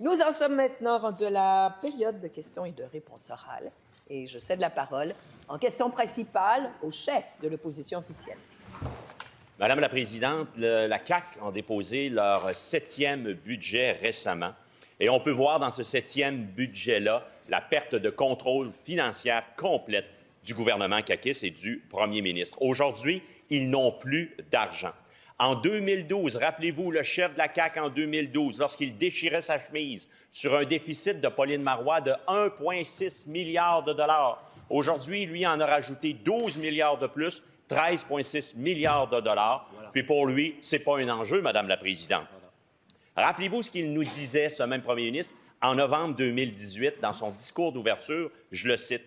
Nous en sommes maintenant rendus à la période de questions et de réponses orales. Et je cède la parole en question principale au chef de l'opposition officielle. Madame la Présidente, la CAQ a déposé leur 7e budget récemment. Et on peut voir dans ce 7e budget-là la perte de contrôle financière complète du gouvernement caquiste et du premier ministre. Aujourd'hui, ils n'ont plus d'argent. En 2012, rappelez-vous, le chef de la CAQ en 2012, lorsqu'il déchirait sa chemise sur un déficit de Pauline Marois de 1,6 milliard de dollars. Aujourd'hui, lui en a rajouté 12 milliards de plus, 13,6 milliards de dollars. Voilà. Puis pour lui, ce n'est pas un enjeu, Madame la Présidente. Voilà. Rappelez-vous ce qu'il nous disait, ce même premier ministre, en novembre 2018, dans son discours d'ouverture, je le cite.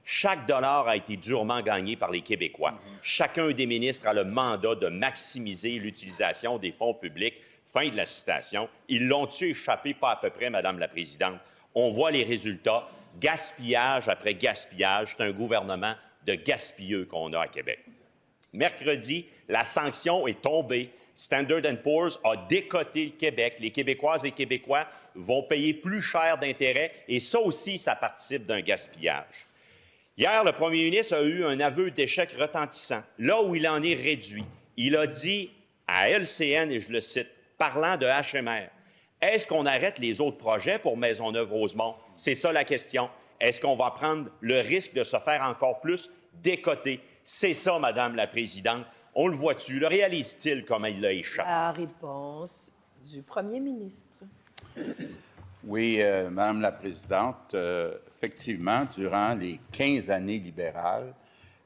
Chaque dollar a été durement gagné par les Québécois. Chacun des ministres a le mandat de maximiser l'utilisation des fonds publics. Fin de la citation. Ils l'ont-tu échappé? Pas à peu près, Madame la Présidente. On voit les résultats. Gaspillage après gaspillage. C'est un gouvernement de gaspilleux qu'on a à Québec. Mercredi, la sanction est tombée. Standard & Poor's a décoté le Québec. Les Québécoises et Québécois vont payer plus cher d'intérêts et ça aussi, ça participe d'un gaspillage. Hier, le premier ministre a eu un aveu d'échec retentissant, là où il en est réduit. Il a dit à LCN, et je le cite, parlant de HMR, « Est-ce qu'on arrête les autres projets pour Maisonneuve-Rosemont? » C'est ça la question. Est-ce qu'on va prendre le risque de se faire encore plus décoter? C'est ça, Madame la Présidente. On le voit-tu? Le réalise-t-il comme il l'a échappé? La réponse du premier ministre. Oui, Madame la Présidente, effectivement, durant les 15 années libérales,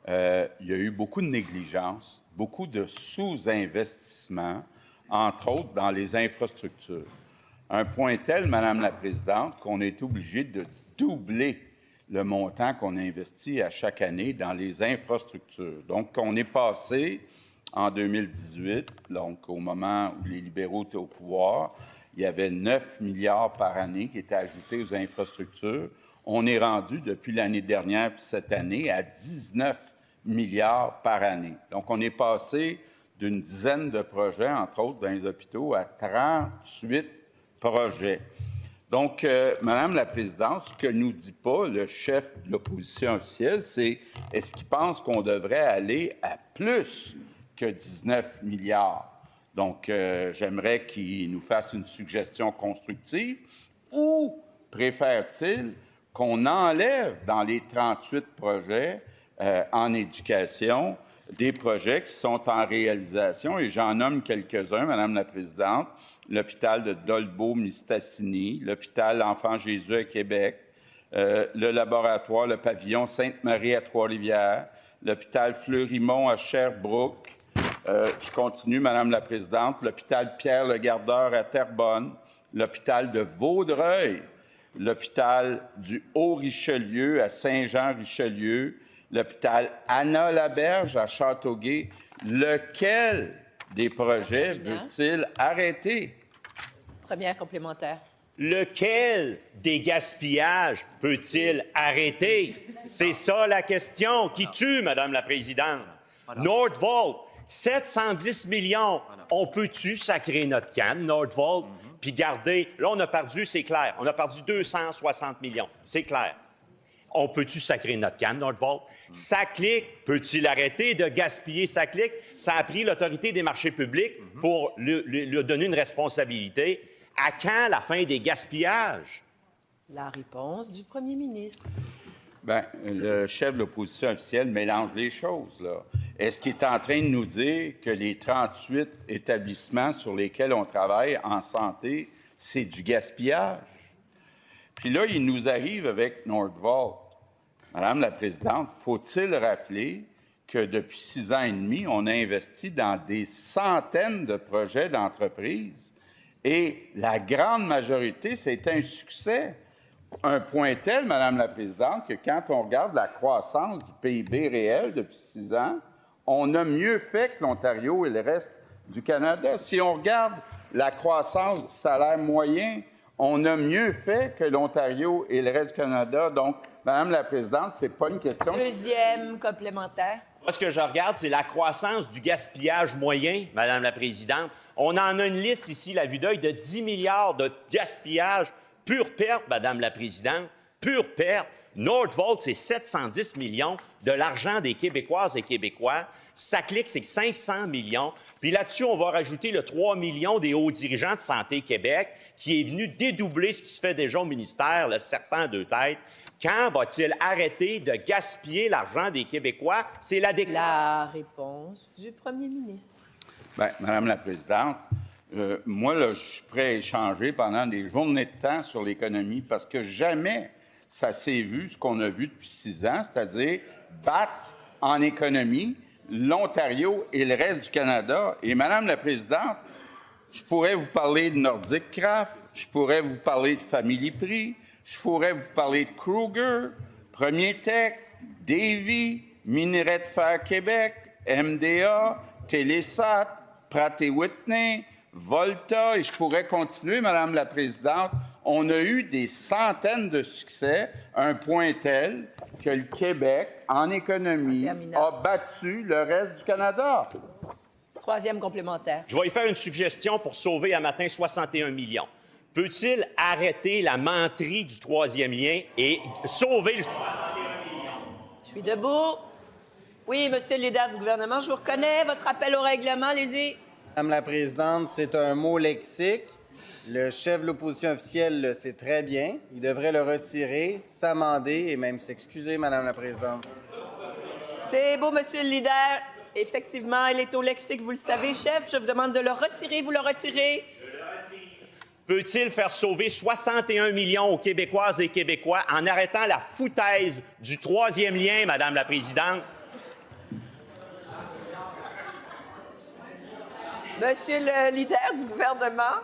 il y a eu beaucoup de négligence, beaucoup de sous-investissement, entre autres dans les infrastructures. Un point tel, Madame la Présidente, qu'on a été obligé de doubler le montant qu'on investit à chaque année dans les infrastructures. Donc, on est passé en 2018, donc au moment où les libéraux étaient au pouvoir, il y avait 9 milliards par année qui étaient ajoutés aux infrastructures. On est rendu, depuis l'année dernière puis cette année, à 19 milliards par année. Donc, on est passé d'une dizaine de projets, entre autres dans les hôpitaux, à 38 projets. Donc, Madame la Présidente, ce que nous dit pas le chef de l'opposition officielle, c'est est-ce qu'il pense qu'on devrait aller à plus que 19 milliards? Donc, j'aimerais qu'il nous fasse une suggestion constructive ou préfère-t-il qu'on enlève dans les 38 projets en éducation des projets qui sont en réalisation, et j'en nomme quelques-uns, Madame la Présidente, l'hôpital de Dolbeau-Mistassini, l'hôpital Enfant Jésus à Québec, le laboratoire, le pavillon Sainte-Marie à Trois-Rivières, l'hôpital Fleurimont à Sherbrooke. Je continue, Madame la Présidente, l'hôpital Pierre-le-Gardeur à Terrebonne, l'hôpital de Vaudreuil, l'hôpital du Haut-Richelieu à Saint-Jean-Richelieu, l'hôpital Anna-Laberge à Châteauguay. Lequel des projets veut-il arrêter? Première complémentaire. Lequel des gaspillages peut-il arrêter? C'est ça la question qui tue, Madame la Présidente. Nordvolt, 710 millions. On peut-tu sacrer notre canne, Nordvolt, puis garder... Là, on a perdu, c'est clair, on a perdu 260 millions, c'est clair. On peut-tu sacrer notre canne, Nordvolt? Saclic, peut-il arrêter de gaspiller Saclic? Ça a pris l'Autorité des marchés publics pour lui donner une responsabilité. À quand la fin des gaspillages? La réponse du premier ministre. Bien, le chef de l'opposition officielle mélange les choses, là. Est-ce qu'il est en train de nous dire que les 38 établissements sur lesquels on travaille en santé, c'est du gaspillage? Puis là, il nous arrive avec Nordvolt. Madame la Présidente, faut-il rappeler que depuis 6 ans et demi, on a investi dans des centaines de projets d'entreprises et la grande majorité, c'était un succès. Un point tel, Madame la Présidente, que quand on regarde la croissance du PIB réel depuis 6 ans, on a mieux fait que l'Ontario et le reste du Canada. Si on regarde la croissance du salaire moyen, on a mieux fait que l'Ontario et le reste du Canada. Donc, Madame la Présidente, c'est pas une question... Deuxième complémentaire. Moi, ce que je regarde, c'est la croissance du gaspillage moyen, Madame la Présidente. On en a une liste ici, la vue d'œil, de 10 milliards de gaspillage Pure perte, Madame la Présidente, pure perte. Northvolt, c'est 710 millions de l'argent des Québécoises et Québécois. SACLIC, c'est 500 millions. Puis là-dessus, on va rajouter le 3 millions des hauts dirigeants de Santé Québec, qui est venu dédoubler ce qui se fait déjà au ministère, le serpent à deux têtes. Quand va-t-il arrêter de gaspiller l'argent des Québécois? C'est la réponse du premier ministre. Bien, Madame la Présidente, moi, là, je suis prêt à échanger pendant des journées de temps sur l'économie parce que jamais ça s'est vu, ce qu'on a vu depuis 6 ans, c'est-à-dire battre en économie l'Ontario et le reste du Canada. Et Madame la Présidente, je pourrais vous parler de Nordic Craft, je pourrais vous parler de Family Prix, je pourrais vous parler de Kruger, Premier Tech, Davy, Minerais de Fer Québec, MDA, Télésat, Pratt & Whitney, Volta, et je pourrais continuer, Madame la Présidente. On a eu des centaines de succès, un point tel que le Québec, en économie, a battu le reste du Canada. Troisième complémentaire. Je vais y faire une suggestion pour sauver à matin 61 millions. Peut-il arrêter la menterie du troisième lien et sauver le 61 millions? Je suis debout. Oui, monsieur le leader du gouvernement, je vous reconnais. Votre appel au règlement, allez-y. Madame la Présidente, c'est un mot lexique. Le chef de l'opposition officielle le sait très bien. Il devrait le retirer, s'amender et même s'excuser, Madame la Présidente. C'est beau, monsieur le leader. Effectivement, il est au lexique, vous le savez, chef. Je vous demande de le retirer. Vous le retirez? Peut-il faire sauver 61 millions aux Québécoises et Québécois en arrêtant la foutaise du troisième lien, Madame la Présidente? Monsieur le leader du gouvernement.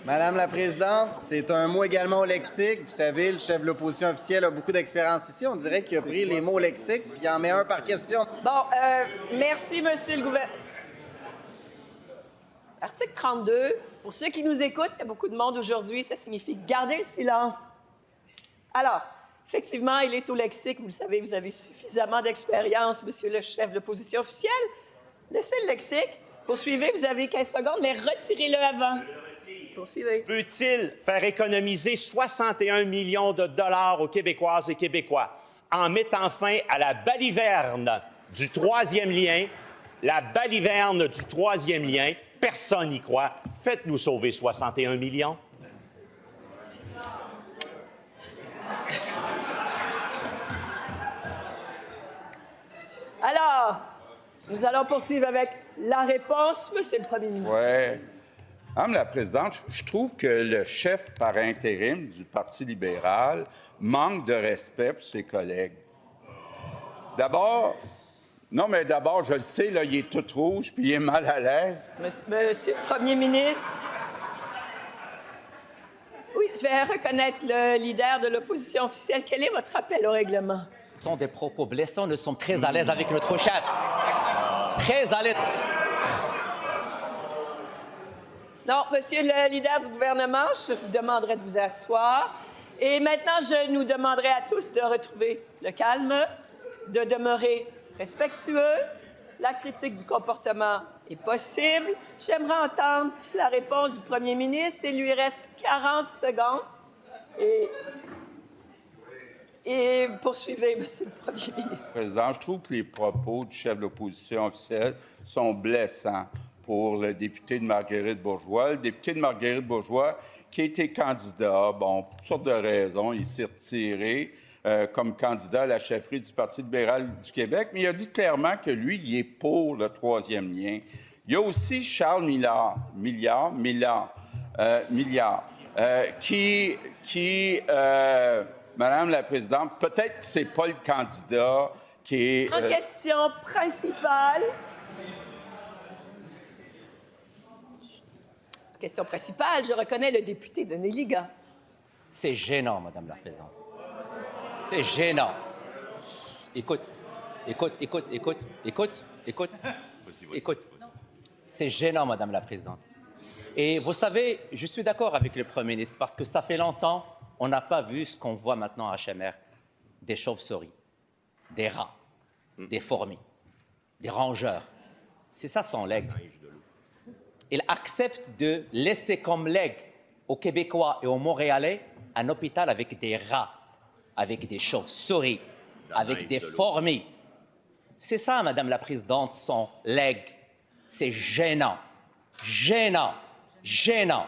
Madame la Présidente, c'est un mot également au lexique. Vous savez, le chef de l'opposition officielle a beaucoup d'expérience ici. On dirait qu'il a pris les mots lexiques puis il en met un par question. Bon, merci, monsieur le gouvernement. Article 32, pour ceux qui nous écoutent, il y a beaucoup de monde aujourd'hui, ça signifie garder le silence. Alors, effectivement, il est au lexique, vous le savez, vous avez suffisamment d'expérience, monsieur le chef de l'opposition officielle. Laissez le lexique, poursuivez, vous avez 15 secondes, mais retirez-le avant. Poursuivez. Peut-il faire économiser 61 millions de dollars aux Québécoises et Québécois en mettant fin à la baliverne du troisième lien? La baliverne du troisième lien, personne n'y croit. Faites-nous sauver 61 millions. Alors, nous allons poursuivre avec la réponse, monsieur le premier ministre. Oui. Madame la Présidente, je trouve que le chef par intérim du Parti libéral manque de respect pour ses collègues. D'abord, je le sais, là, il est tout rouge puis il est mal à l'aise. Monsieur le premier ministre. Oui, je vais reconnaître le leader de l'opposition officielle. Quel est votre appel au règlement? Ce sont des propos blessants. Nous sommes très à l'aise avec notre chef. Très à l'aise. Non, monsieur le leader du gouvernement, je vous demanderai de vous asseoir. Et maintenant, je nous demanderai à tous de retrouver le calme, de demeurer respectueux. La critique du comportement est possible. J'aimerais entendre la réponse du premier ministre. Il lui reste 40 secondes. Et poursuivez, monsieur le premier ministre. Président, je trouve que les propos du chef de l'opposition officielle sont blessants pour le député de Marguerite-Bourgeois. Le député de Marguerite-Bourgeois qui a été candidat, bon, pour toutes sortes de raisons, il s'est retiré comme candidat à la chefferie du Parti libéral du Québec, mais il a dit clairement que lui, il est pour le troisième lien. Il y a aussi Charles Millard, Madame la Présidente, peut-être que c'est pas le candidat qui est... En question principale. Question principale, je reconnais le député de Néligan. C'est gênant, Madame la Présidente. C'est gênant. Écoute. C'est gênant, Madame la Présidente. Et vous savez, je suis d'accord avec le Premier ministre parce que ça fait longtemps on n'a pas vu ce qu'on voit maintenant à HMR. Des chauves-souris, des rats, des fourmis, des rongeurs. C'est ça son legs. Il accepte de laisser comme legs aux Québécois et aux Montréalais un hôpital avec des rats, avec des chauves-souris, avec des fourmis. C'est ça, Madame la Présidente, son legs. C'est gênant, gênant, gênant.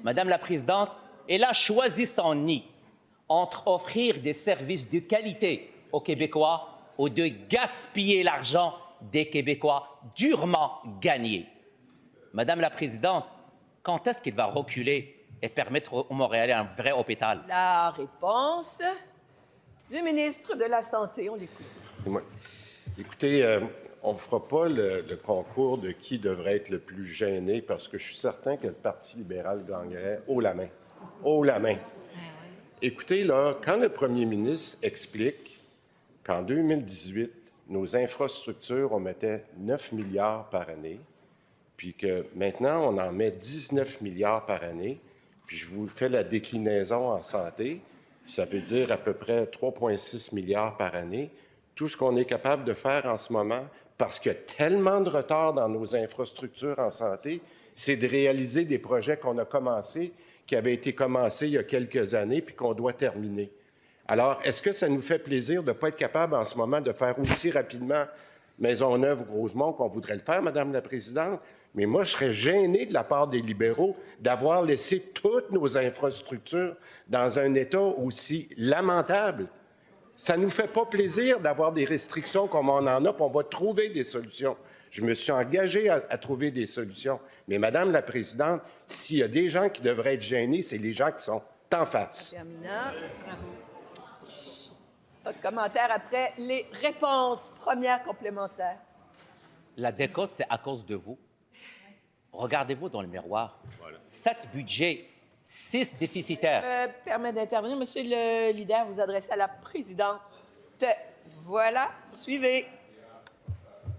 Madame la Présidente, elle a choisi son nid entre offrir des services de qualité aux Québécois ou de gaspiller l'argent des Québécois durement gagnés. Madame la Présidente, quand est-ce qu'il va reculer et permettre aux Montréalais un vrai hôpital? La réponse du ministre de la Santé, on l'écoute. Écoutez, on ne fera pas le concours de qui devrait être le plus gêné parce que je suis certain que le Parti libéral gagnerait haut la main. Haut la main. Écoutez, là, quand le premier ministre explique qu'en 2018, nos infrastructures, on mettait 9 milliards par année, puis que maintenant, on en met 19 milliards par année, puis je vous fais la déclinaison en santé, ça veut dire à peu près 3,6 milliards par année. Tout ce qu'on est capable de faire en ce moment, parce qu'il y a tellement de retard dans nos infrastructures en santé, c'est de réaliser des projets qu'on a commencés, qui avaient été commencés il y a quelques années, puis qu'on doit terminer. Alors, est-ce que ça nous fait plaisir de ne pas être capable en ce moment de faire aussi rapidement Maisonneuve-Rosemont qu'on voudrait le faire, Madame la Présidente? Mais moi, je serais gêné de la part des libéraux d'avoir laissé toutes nos infrastructures dans un état aussi lamentable. Ça ne nous fait pas plaisir d'avoir des restrictions comme on en a, puis on va trouver des solutions. Je me suis engagé à trouver des solutions. Mais, Madame la Présidente, s'il y a des gens qui devraient être gênés, c'est les gens qui sont en face. Terminant. Pas de commentaire après les réponses. Première complémentaire. La décote, c'est à cause de vous. Regardez-vous dans le miroir. Voilà. 7 budgets, 6 déficitaires. Me permet d'intervenir. Monsieur le leader, vous adressez à la présidente. Voilà, suivez.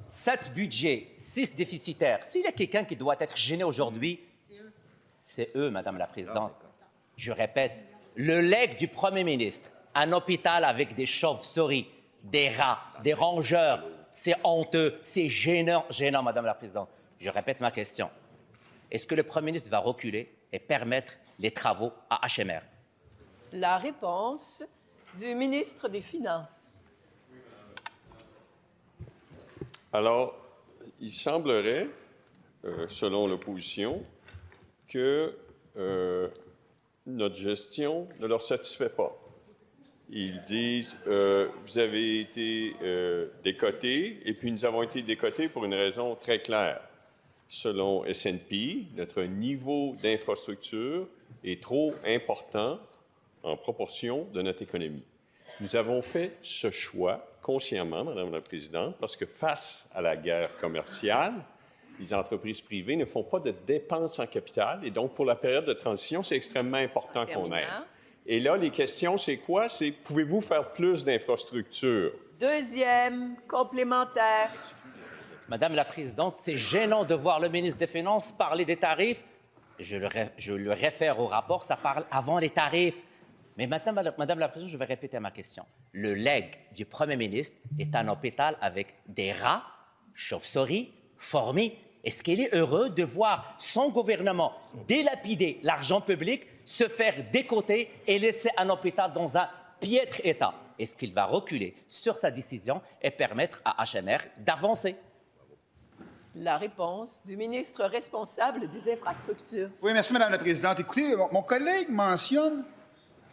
7 budgets, 6 déficitaires. S'il y a quelqu'un qui doit être gêné aujourd'hui, c'est eux, Madame la Présidente. Je répète, le legs du Premier ministre, un hôpital avec des chauves-souris, des rats, des rongeurs, c'est honteux, c'est gênant, Madame la Présidente. Je répète ma question. Est-ce que le Premier ministre va reculer et permettre les travaux à HMR? La réponse du ministre des Finances. Alors, il semblerait, selon l'opposition, que notre gestion ne leur satisfait pas. Ils disent vous avez été décotés, et puis nous avons été décotés pour une raison très claire. Selon S&P, notre niveau d'infrastructure est trop important en proportion de notre économie. Nous avons fait ce choix consciemment, Madame la Présidente, parce que face à la guerre commerciale, les entreprises privées ne font pas de dépenses en capital, et donc pour la période de transition, c'est extrêmement important qu'on aide. Et là, les questions, c'est quoi? C'est pouvez-vous faire plus d'infrastructures? Deuxième complémentaire. Madame la Présidente, c'est gênant de voir le ministre des Finances parler des tarifs. Je le réfère au rapport, ça parle avant les tarifs. Mais Madame la Présidente, je vais répéter ma question. Le legs du Premier ministre est un hôpital avec des rats, chauves-souris, fourmis. Est-ce qu'il est heureux de voir son gouvernement dilapider l'argent public, se faire décoter et laisser un hôpital dans un piètre état? Est-ce qu'il va reculer sur sa décision et permettre à HMR d'avancer? La réponse du ministre responsable des Infrastructures. Oui, merci, Madame la Présidente. Écoutez, mon collègue mentionne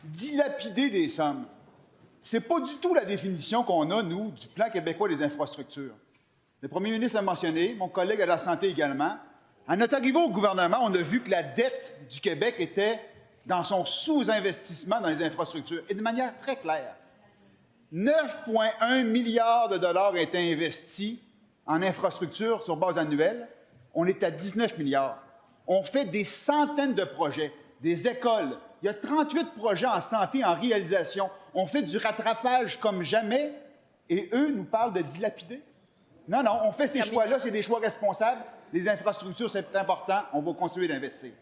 dilapider des sommes. C'est pas du tout la définition qu'on a, nous, du Plan québécois des infrastructures. Le premier ministre l'a mentionné, mon collègue à la Santé également. À notre arrivée au gouvernement, on a vu que la dette du Québec était dans son sous-investissement dans les infrastructures, et de manière très claire. 9,1 milliards de dollars ont été investis en infrastructures sur base annuelle. On est à 19 milliards. On fait des centaines de projets, des écoles. Il y a 38 projets en santé en réalisation. On fait du rattrapage comme jamais, et eux nous parlent de dilapider. Non, non, on fait ces choix-là, c'est des choix responsables. Les infrastructures, c'est important, on va continuer d'investir.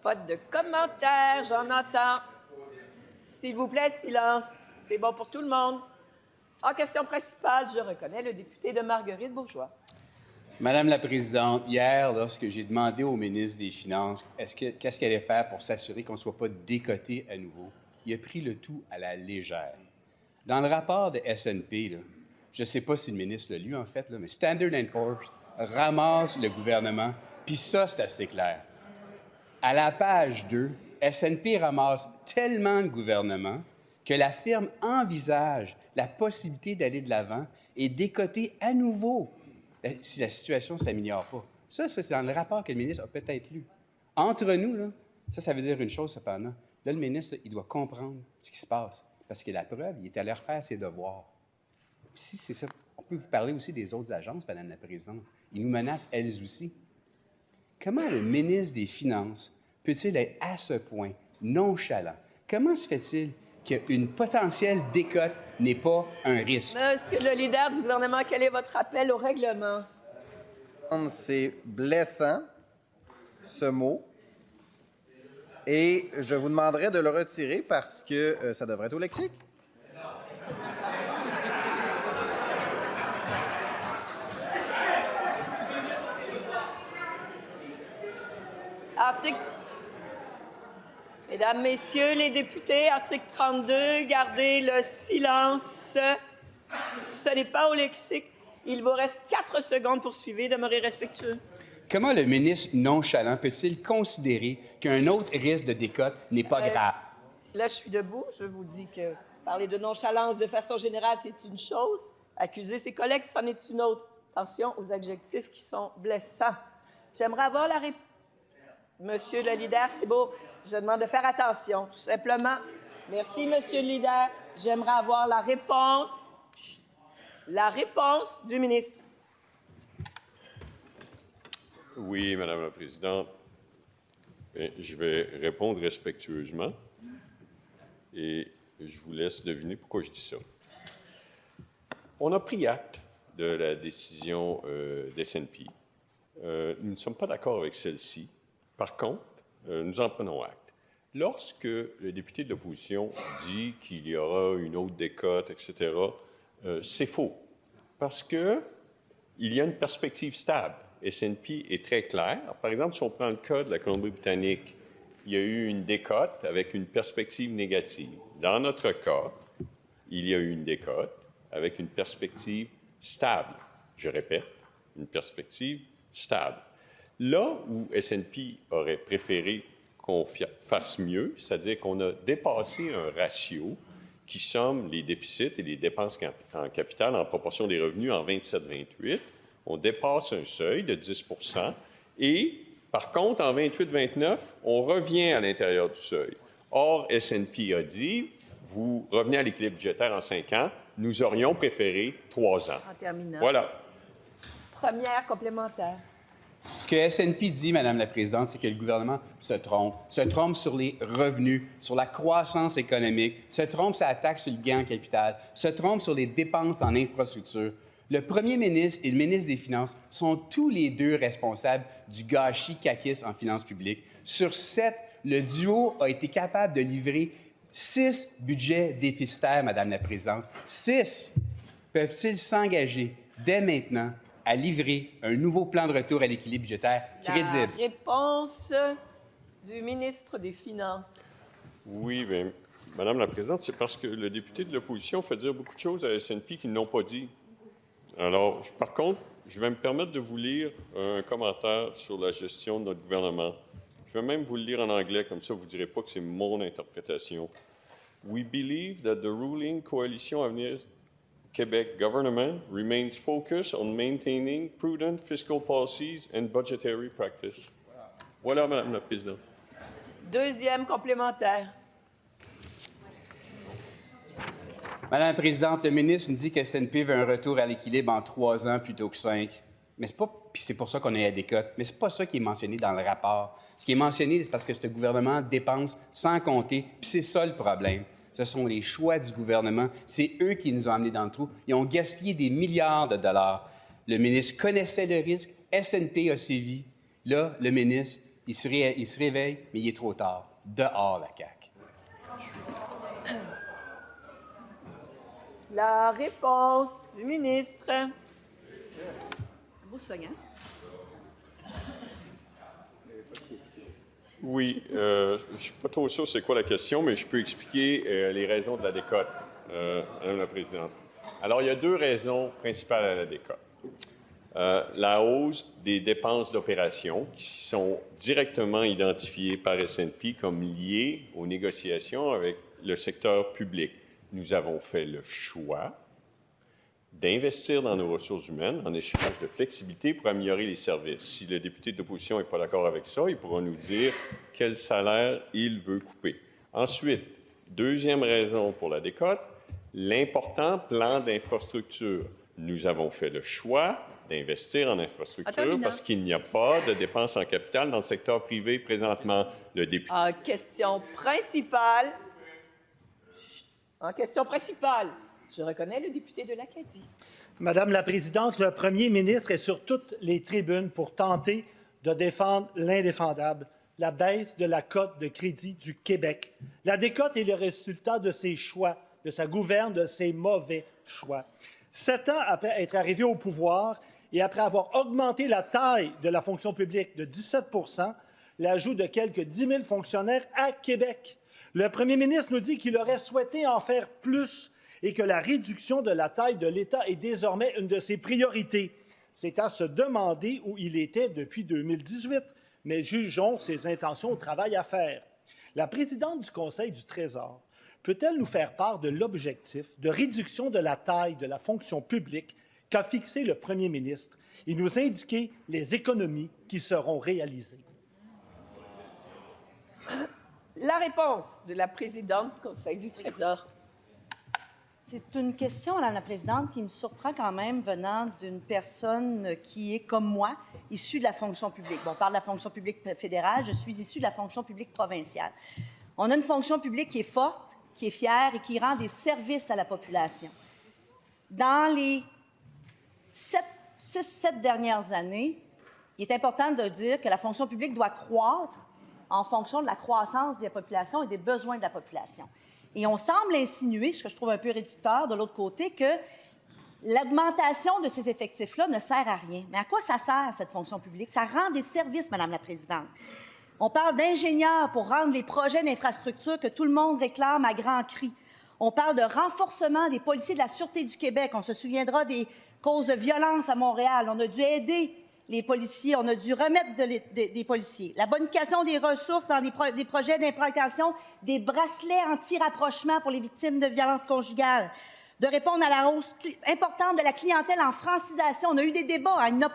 Pas de commentaires, j'en entends. S'il vous plaît, silence. C'est bon pour tout le monde. En question principale, je reconnais le député de Marguerite-Bourgeois. Madame la Présidente, hier, lorsque j'ai demandé au ministre des Finances qu'est-ce qu'il allait faire pour s'assurer qu'on ne soit pas décoté à nouveau, il a pris le tout à la légère. Dans le rapport de S&P, là, je ne sais pas si le ministre l'a lu, en fait, là, mais Standard & Poor's ramasse le gouvernement, puis ça, c'est assez clair. À la page 2, S&P ramasse tellement le gouvernement que la firme envisage la possibilité d'aller de l'avant et décoter à nouveau si la situation ne s'améliore pas. Ça, c'est dans le rapport que le ministre a peut-être lu. Entre nous, là, ça veut dire une chose, cependant. Là, le ministre, il doit comprendre ce qui se passe. Parce que la preuve, il est allé refaire ses devoirs. Puis si c'est ça, on peut vous parler aussi des autres agences, Madame la Présidente. Ils nous menacent, elles aussi. Comment le ministre des Finances peut-il être à ce point nonchalant? Comment se fait-il qu'une potentielle décote n'est pas un risque? Monsieur le leader du gouvernement, quel est votre appel au règlement? C'est blessant, ce mot. Et je vous demanderai de le retirer parce que ça devrait être au lexique. Article... Mesdames, Messieurs les députés, article 32, gardez le silence. Ce n'est pas au lexique. Il vous reste 4 secondes pour suivre. Demeurez respectueux. Comment le ministre nonchalant peut-il considérer qu'un autre risque de décote n'est pas grave? Là, je suis debout. Je vous dis que parler de nonchalance de façon générale, c'est une chose. Accuser ses collègues, c'en est une autre. Attention aux adjectifs qui sont blessants. J'aimerais avoir la réponse. Monsieur le leader, c'est beau. Je demande de faire attention, tout simplement. Merci, monsieur le leader. J'aimerais avoir la réponse. Chut. La réponse du ministre. Oui, Madame la Présidente. Bien, je vais répondre respectueusement et je vous laisse deviner pourquoi je dis ça. On a pris acte de la décision d'S&P. Nous ne sommes pas d'accord avec celle-ci. Par contre, nous en prenons acte. Lorsque le député de l'opposition dit qu'il y aura une autre décote, etc., c'est faux. Parce qu'il y a une perspective stable. S&P est très clair. Par exemple, si on prend le cas de la Colombie-Britannique, il y a eu une décote avec une perspective négative. Dans notre cas, il y a eu une décote avec une perspective stable. Je répète, une perspective stable. Là où S&P aurait préféré qu'on fasse mieux, c'est-à-dire qu'on a dépassé un ratio qui somme les déficits et les dépenses en capital en proportion des revenus en 27-28. On dépasse un seuil de 10 et, par contre, en 28-29, on revient à l'intérieur du seuil. Or, S&P a dit, vous revenez à l'équilibre budgétaire en 5 ans, nous aurions préféré 3 ans. En terminant. Voilà. Première complémentaire. Ce que S&P dit, Madame la Présidente, c'est que le gouvernement se trompe sur les revenus, sur la croissance économique, se trompe sur la taxe sur le gain en capital, se trompe sur les dépenses en infrastructure. Le premier ministre et le ministre des Finances sont tous les deux responsables du gâchis caquiste en finances publiques. Sur 7, le duo a été capable de livrer 6 budgets déficitaires, Madame la Présidente. 6! Peuvent-ils s'engager dès maintenant à livrer un nouveau plan de retour à l'équilibre budgétaire crédible? La réponse du ministre des Finances. Oui, bien, Madame la Présidente, c'est parce que le député de l'opposition fait dire beaucoup de choses à S&P qu'ils n'ont pas dit. Alors, par contre, je vais me permettre de vous lire un commentaire sur la gestion de notre gouvernement. Je vais même vous le lire en anglais, comme ça vous ne direz pas que c'est mon interprétation. We believe that the ruling coalition Avenir Québec government remains focused on maintaining prudent fiscal policies and budgetary practice. Voilà, Madame la Présidente. Deuxième complémentaire. Madame la Présidente, le ministre nous dit que S&P veut un retour à l'équilibre en 3 ans plutôt que 5. Mais c'est pas, puis c'est pour ça qu'on est à décote. Mais c'est pas ça qui est mentionné dans le rapport. Ce qui est mentionné, c'est parce que ce gouvernement dépense sans compter, puis c'est ça le problème. Ce sont les choix du gouvernement. C'est eux qui nous ont amenés dans le trou. Ils ont gaspillé des milliards de dollars. Le ministre connaissait le risque. S&P a sévi. Là, le ministre, il se réveille, mais il est trop tard. Dehors, la CAQ. La réponse du ministre. Beau slogan. Oui, je ne suis pas trop sûr c'est quoi la question, mais je peux expliquer les raisons de la décote, Madame la Présidente. Alors, il y a 2 raisons principales à la décote. La hausse des dépenses d'opération qui sont directement identifiées par S&P comme liées aux négociations avec le secteur public. Nous avons fait le choix d'investir dans nos ressources humaines en échange de flexibilité pour améliorer les services. Si le député de l'opposition n'est pas d'accord avec ça, il pourra nous dire quel salaire il veut couper. Ensuite, 2e raison pour la décote, l'important plan d'infrastructure. Nous avons fait le choix d'investir en infrastructure parce qu'il n'y a pas de dépenses en capital dans le secteur privé présentement. Le député... En question principale. Chut. En question principale. Je reconnais le député de l'Acadie. Madame la Présidente, le premier ministre est sur toutes les tribunes pour tenter de défendre l'indéfendable, la baisse de la cote de crédit du Québec. La décote est le résultat de ses choix, de sa gouverne, de ses mauvais choix. 7 ans après être arrivé au pouvoir et après avoir augmenté la taille de la fonction publique de 17 % l'ajout de quelques 10 000 fonctionnaires à Québec. Le premier ministre nous dit qu'il aurait souhaité en faire plus et que la réduction de la taille de l'État est désormais une de ses priorités. C'est à se demander où il était depuis 2018, mais jugeons ses intentions au travail à faire. La présidente du Conseil du Trésor peut-elle nous faire part de l'objectif de réduction de la taille de la fonction publique qu'a fixé le premier ministre et nous indiquer les économies qui seront réalisées? La réponse de la présidente du Conseil du Trésor. C'est une question, Madame la Présidente, qui me surprend quand même venant d'une personne qui est, comme moi, issue de la fonction publique. Bon, on parle de la fonction publique fédérale, je suis issue de la fonction publique provinciale. On a une fonction publique qui est forte, qui est fière et qui rend des services à la population. Dans les 6-7 dernières années, il est important de dire que la fonction publique doit croître en fonction de la croissance des populations et des besoins de la population. Et on semble insinuer, ce que je trouve un peu réducteur de l'autre côté, que l'augmentation de ces effectifs-là ne sert à rien. Mais à quoi ça sert, cette fonction publique? Ça rend des services, Madame la Présidente. On parle d'ingénieurs pour rendre les projets d'infrastructure que tout le monde réclame à grands cris. On parle de renforcement des policiers de la Sûreté du Québec. On se souviendra des causes de violence à Montréal. On a dû aider les policiers, on a dû remettre des policiers. La bonification des ressources dans des projets d'implantation des bracelets anti-rapprochement pour les victimes de violences conjugales. De répondre à la hausse importante de la clientèle en francisation. On a eu des débats. Hein. Il n'a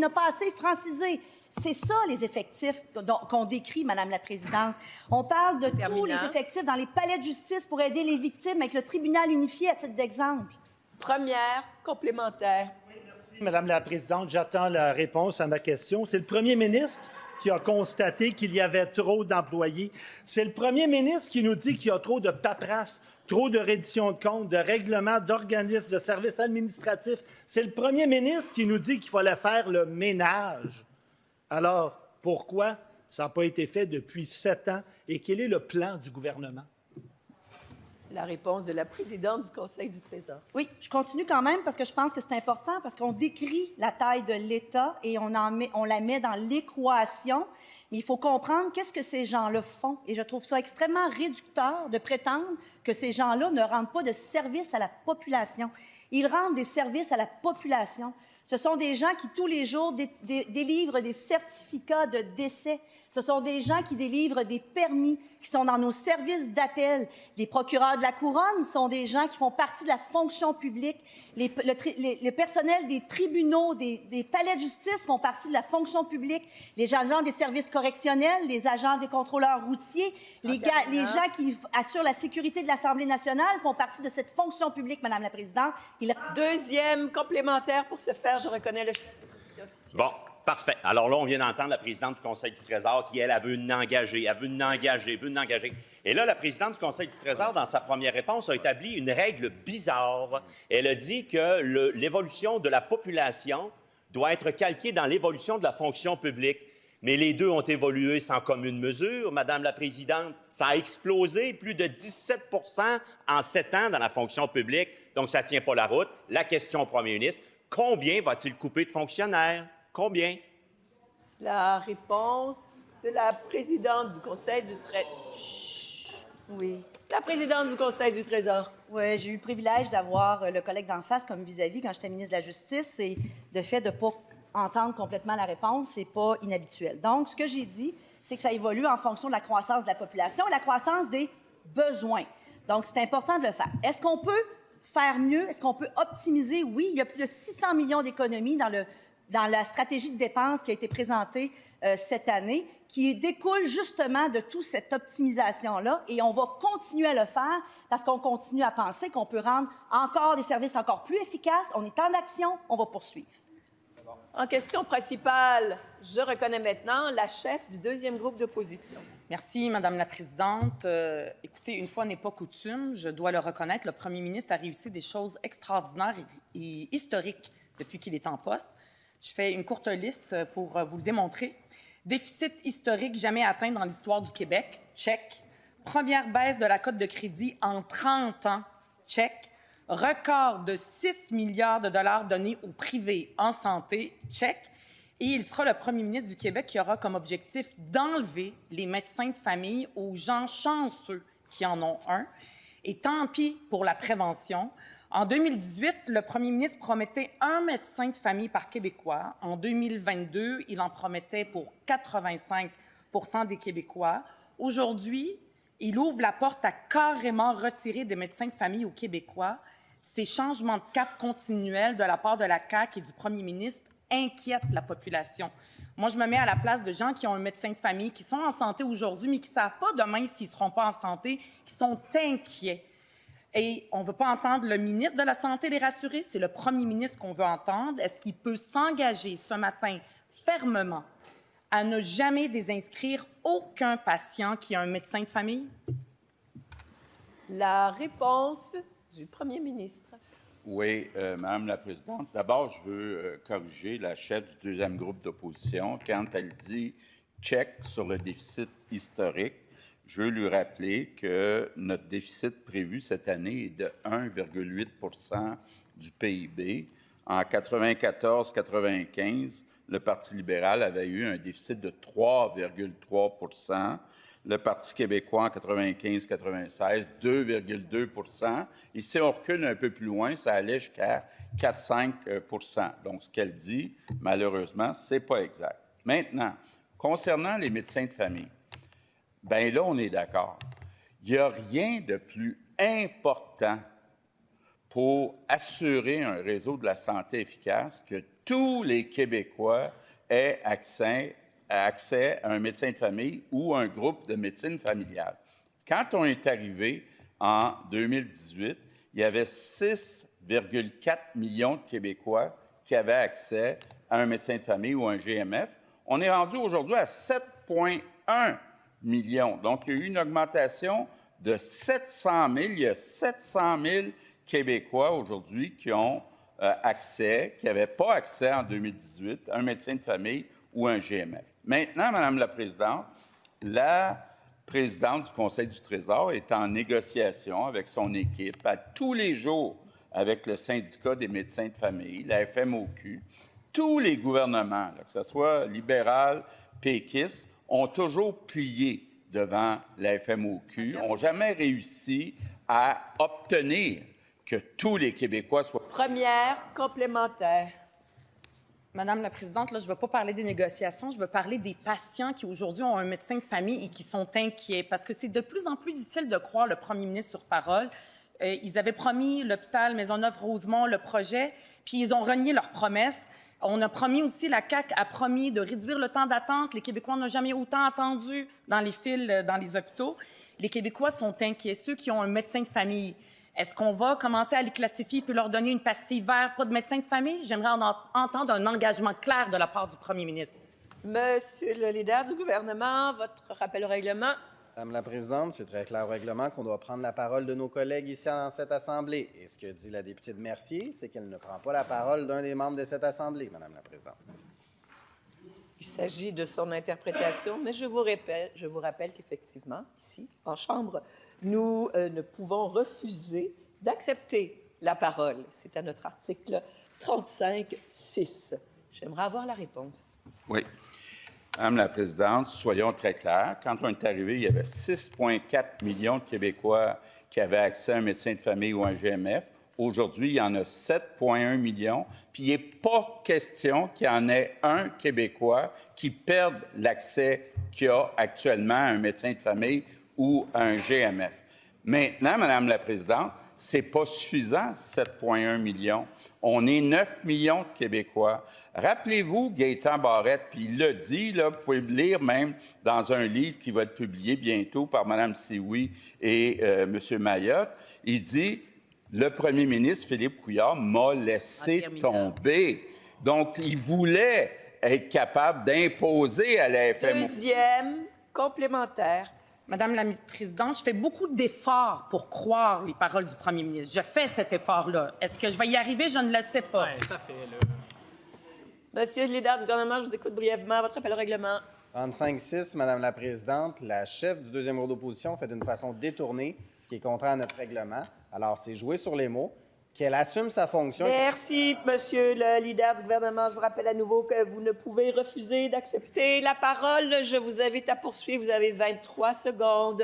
pas assez francisé. C'est ça, les effectifs qu'on décrit, Madame la Présidente. On parle de tous les effectifs dans les palais de justice pour aider les victimes avec le tribunal unifié, à titre d'exemple. Première complémentaire. Madame la Présidente, j'attends la réponse à ma question. C'est le premier ministre qui a constaté qu'il y avait trop d'employés. C'est le premier ministre qui nous dit qu'il y a trop de paperasse, trop de reddition de comptes, de règlements, d'organismes, de services administratifs. C'est le premier ministre qui nous dit qu'il fallait faire le ménage. Alors, pourquoi ça n'a pas été fait depuis 7 ans et quel est le plan du gouvernement? La réponse de la présidente du Conseil du Trésor. Oui, je continue quand même parce que je pense que c'est important, parce qu'on décrit la taille de l'État et on la met dans l'équation. Mais il faut comprendre qu'est-ce que ces gens-là font. Et je trouve ça extrêmement réducteur de prétendre que ces gens-là ne rendent pas de service à la population. Ils rendent des services à la population. Ce sont des gens qui, tous les jours, délivrent des certificats de décès. Ce sont des gens qui délivrent des permis, qui sont dans nos services d'appel. Les procureurs de la Couronne sont des gens qui font partie de la fonction publique. Le personnel des tribunaux, des palais de justice font partie de la fonction publique. Les agents des services correctionnels, les agents des contrôleurs routiers, les gens qui assurent la sécurité de l'Assemblée nationale font partie de cette fonction publique, Madame la Présidente. Deuxième complémentaire pour ce faire, je reconnais le chef. Bon. Parfait. Alors là, on vient d'entendre la présidente du Conseil du Trésor qui, elle veut l'engager, elle veut l'engager. Et là, la présidente du Conseil du Trésor, dans sa première réponse, a établi une règle bizarre. Elle a dit que l'évolution de la population doit être calquée dans l'évolution de la fonction publique. Mais les deux ont évolué sans commune mesure, Madame la présidente. Ça a explosé, plus de 17 % en 7 ans dans la fonction publique. Donc, ça ne tient pas la route. La question au premier ministre, combien va-t-il couper de fonctionnaires? Combien? La réponse de la présidente du Conseil du Trésor. Oui. La présidente du Conseil du Trésor. Oui, j'ai eu le privilège d'avoir le collègue d'en face comme vis-à-vis quand j'étais ministre de la Justice et le fait de ne pas entendre complètement la réponse, c'est pas inhabituel. Donc, ce que j'ai dit, c'est que ça évolue en fonction de la croissance de la population et la croissance des besoins. Donc, c'est important de le faire. Est-ce qu'on peut faire mieux? Est-ce qu'on peut optimiser? Oui, il y a plus de 600 millions d'économies dans la stratégie de dépenses qui a été présentée cette année, qui découle justement de toute cette optimisation-là, et on va continuer à le faire parce qu'on continue à penser qu'on peut rendre encore des services encore plus efficaces. On est en action, on va poursuivre. En question principale, je reconnais maintenant la chef du deuxième groupe d'opposition. Merci, Madame la Présidente. Écoutez, une fois n'est pas coutume, je dois le reconnaître, le premier ministre a réussi des choses extraordinaires et historiques depuis qu'il est en poste. Je fais une courte liste pour vous le démontrer. Déficit historique jamais atteint dans l'histoire du Québec, check. Première baisse de la cote de crédit en 30 ans, check. Record de 6 milliards de dollars donnés au privé en santé, check. Et il sera le premier ministre du Québec qui aura comme objectif d'enlever les médecins de famille aux gens chanceux qui en ont un. Et tant pis pour la prévention. En 2018, le premier ministre promettait un médecin de famille par Québécois. En 2022, il en promettait pour 85 % des Québécois. Aujourd'hui, il ouvre la porte à carrément retirer des médecins de famille aux Québécois. Ces changements de cap continuels de la part de la CAQ et du premier ministre inquiètent la population. Moi, je me mets à la place de gens qui ont un médecin de famille, qui sont en santé aujourd'hui, mais qui ne savent pas demain s'ils ne seront pas en santé, qui sont inquiets. Et on ne veut pas entendre le ministre de la Santé les rassurer, c'est le premier ministre qu'on veut entendre. Est-ce qu'il peut s'engager ce matin fermement à ne jamais désinscrire aucun patient qui a un médecin de famille? La réponse du premier ministre. Oui, Madame la Présidente. D'abord, je veux corriger la chef du deuxième groupe d'opposition. Quand elle dit « check sur le déficit historique », je veux lui rappeler que notre déficit prévu cette année est de 1,8 % du PIB. En 94-95, le Parti libéral avait eu un déficit de 3,3 %. Le Parti québécois, en 95-96, 2,2 % Et si on recule un peu plus loin, ça allait jusqu'à 4-5 %. Donc, ce qu'elle dit, malheureusement, ce n'est pas exact. Maintenant, concernant les médecins de famille, bien là, on est d'accord. Il n'y a rien de plus important pour assurer un réseau de la santé efficace que tous les Québécois aient accès à un médecin de famille ou un groupe de médecine familiale. Quand on est arrivé en 2018, il y avait 6,4 millions de Québécois qui avaient accès à un médecin de famille ou un GMF. On est rendu aujourd'hui à 7,1 millions. Donc, il y a eu une augmentation de 700 000. Il y a 700 000 Québécois aujourd'hui qui ont accès, qui n'avaient pas accès en 2018 à un médecin de famille ou un GMF. Maintenant, Madame la Présidente, la présidente du Conseil du Trésor est en négociation avec son équipe à tous les jours avec le syndicat des médecins de famille, la FMOQ. Tous les gouvernements, là, que ce soit libéral, péquiste, ont toujours plié devant la FMOQ, n'ont jamais réussi à obtenir que tous les Québécois soient... Première complémentaire. Madame la Présidente, là, je ne veux pas parler des négociations, je veux parler des patients qui aujourd'hui ont un médecin de famille et qui sont inquiets parce que c'est de plus en plus difficile de croire le premier ministre sur parole. Ils avaient promis l'hôpital Maisonneuve-Rosemont, le projet, puis ils ont renié leurs promesses. On a promis aussi, la CAQ a promis de réduire le temps d'attente. Les Québécois n'ont jamais autant attendu dans les files, dans les hôpitaux. Les Québécois sont inquiets, ceux qui ont un médecin de famille. Est-ce qu'on va commencer à les classifier puis leur donner une passive verte, pas de médecin de famille? J'aimerais entendre un engagement clair de la part du premier ministre. Monsieur le leader du gouvernement, votre rappel au règlement. Madame la Présidente, c'est très clair au règlement qu'on doit prendre la parole de nos collègues ici dans cette Assemblée. Et ce que dit la députée de Mercier, c'est qu'elle ne prend pas la parole d'un des membres de cette Assemblée, Madame la Présidente. Il s'agit de son interprétation, mais je vous rappelle qu'effectivement, ici, en Chambre, nous ne pouvons refuser d'accepter la parole. C'est à notre article 35.6. J'aimerais avoir la réponse. Oui. Madame la Présidente, soyons très clairs. Quand on est arrivé, il y avait 6,4 millions de Québécois qui avaient accès à un médecin de famille ou un GMF. Aujourd'hui, il y en a 7,1 millions. Puis il n'est pas question qu'il y en ait un Québécois qui perde l'accès qu'il a actuellement à un médecin de famille ou à un GMF. Maintenant, Madame la Présidente, ce n'est pas suffisant, 7,1 millions. On est 9 millions de Québécois. Rappelez-vous, Gaétan Barrette, puis il l'a dit, là, vous pouvez le lire même dans un livre qui va être publié bientôt par Mme Sioui et M. Mayotte, il dit « Le premier ministre, Philippe Couillard, m'a laissé tomber. » Donc, il voulait être capable d'imposer à la FMO. Deuxième complémentaire. Madame la Présidente, je fais beaucoup d'efforts pour croire les paroles du premier ministre. Je fais cet effort-là. Est-ce que je vais y arriver? Je ne le sais pas. Oui, ça fait, là. Monsieur le leader du gouvernement, je vous écoute brièvement. Votre appel au règlement. 35-6, Madame la Présidente, la chef du deuxième groupe d'opposition fait d'une façon détournée, ce qui est contraire à notre règlement. Alors, c'est jouer sur les mots, qu'elle assume sa fonction. Merci, Monsieur le leader du gouvernement. Je vous rappelle à nouveau que vous ne pouvez refuser d'accepter la parole. Je vous invite à poursuivre. Vous avez 23 secondes.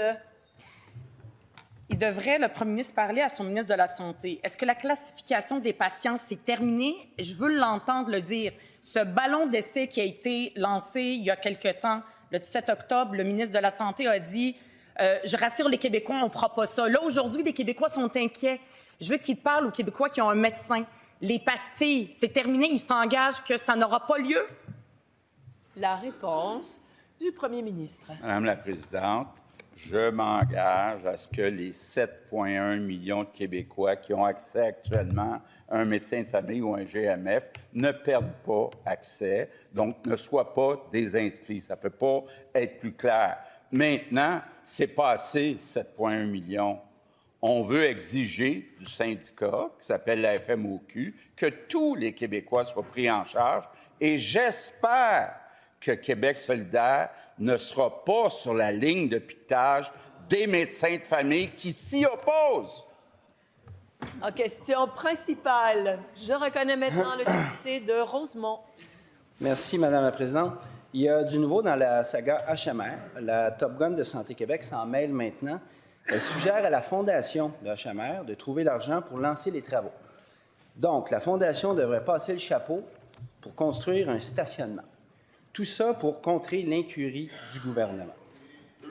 Il devrait, le premier ministre, parler à son ministre de la Santé. Est-ce que la classification des patients, c'est terminé? Je veux l'entendre le dire. Ce ballon d'essai qui a été lancé il y a quelque temps, le 17 octobre, le ministre de la Santé a dit je rassure les Québécois, on ne fera pas ça. Là, aujourd'hui, les Québécois sont inquiets. Je veux qu'il parle aux Québécois qui ont un médecin. Les pastilles, c'est terminé. Ils s'engagent que ça n'aura pas lieu. La réponse du premier ministre. Madame la Présidente, je m'engage à ce que les 7,1 millions de Québécois qui ont accès actuellement à un médecin de famille ou un GMF ne perdent pas accès, donc ne soient pas désinscrits. Ça ne peut pas être plus clair. Maintenant, c'est pas assez, 7,1 millions. On veut exiger du syndicat, qui s'appelle la FMOQ, que tous les Québécois soient pris en charge. Et j'espère que Québec solidaire ne sera pas sur la ligne de piquetage des médecins de famille qui s'y opposent. En question principale, je reconnais maintenant le député de Rosemont. Merci, Madame la Présidente. Il y a du nouveau dans la saga HMR. La Top Gun de Santé Québec s'en mêle maintenant. Elle suggère à la Fondation de HMR de trouver l'argent pour lancer les travaux. Donc, la Fondation devrait passer le chapeau pour construire un stationnement. Tout ça pour contrer l'incurie du gouvernement.